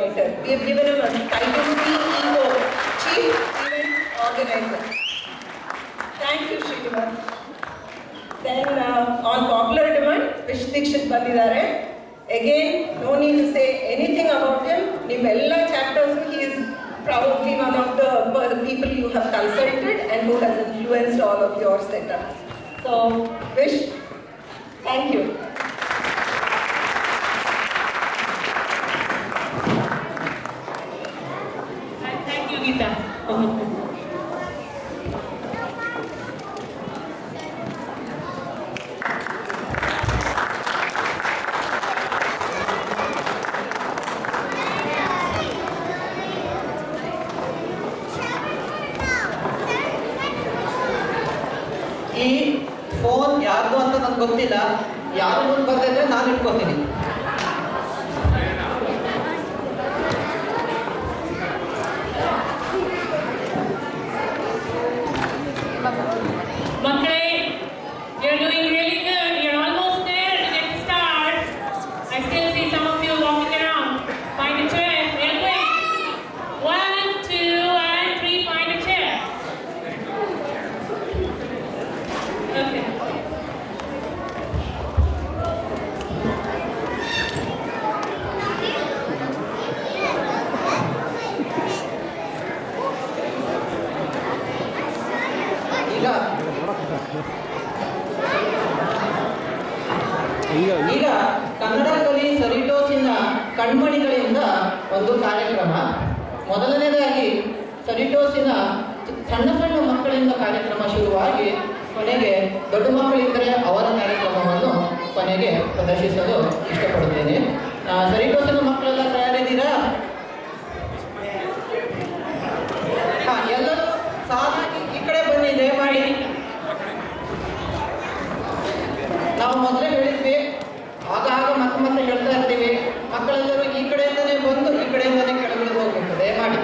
coordinator. We have given him a title CEO, Chief Event Organizer. Thank you, Srinivas. Then on popular demand, Vish Dikshit bandidare. Again, no need to say anything about him. Nimella chapters, he is probably one of the people you have consulted and who has influenced all of your setup. So, Vish, thank you. Thank you, Geeta. ಈ phone ಯಾರ್ದು ಅಂತ ನನಗೆ ಗೊತ್ತಿಲ್ಲ. ಯಾರು ಮುಂದೆ ಬರ್ತಿದ್ರೆ ನಾನು ಇಟ್ಕೋತೀನಿ. Makle, you're doing really good. You're almost there to get the stars. I still see some of you walking around. Find a chair, real quick. 1, 2, and 3. Find a chair. Okay. ಈಗ ಕನ್ನಡ ಕಲಿ ಸರಿಟೋಸಿನ ಕಣ್ಮಣಿಗಳಿಂದ ಒಂದು ಕಾರ್ಯಕ್ರಮ. ಮೊದಲನೇದಾಗಿ ಸರಿಟೋಸಿನ ಸಣ್ಣ ಸಣ್ಣ ಮಕ್ಕಳಿಂದ ಕಾರ್ಯಕ್ರಮ ಶುರುವಾಗಿ ಕೊನೆಗೆ ದೊಡ್ಡ ಮಕ್ಕಳಿದ್ದರೆ ಅವರ ಕಾರ್ಯಕ್ರಮವನ್ನು ಕೊನೆಗೆ ಪ್ರದರ್ಶಿಸಲು ಇಷ್ಟಪಡುತ್ತೇನೆ. ಸರಿಟೋಸಿನ ಮಕ್ಕಳೆಲ್ಲ ತಯಾರಿದ್ದೀರಾ? ಎಲ್ಲರೂ ಸಾಲಾಗಿ ಈ ಕಡೆ ಬನ್ನಿ ದಯಮಾಡಿ. ನಾವು ಮೊದಲೇ ಹೇಳಿದ್ವಿ, ಆಗಾಗ ಮತ್ತೆ ಹೇಳ್ತಾ ಇರ್ತೀವಿ, ಮಕ್ಕಳೆಲ್ಲರೂ ಈ ಕಡೆಯಿಂದನೇ ಬಂದು ಈ ಕಡೆಯಿಂದನೇ ಕೆಳಗಡೆ ಹೋಗ್ಬೇಕು ದಯಮಾಡಿ.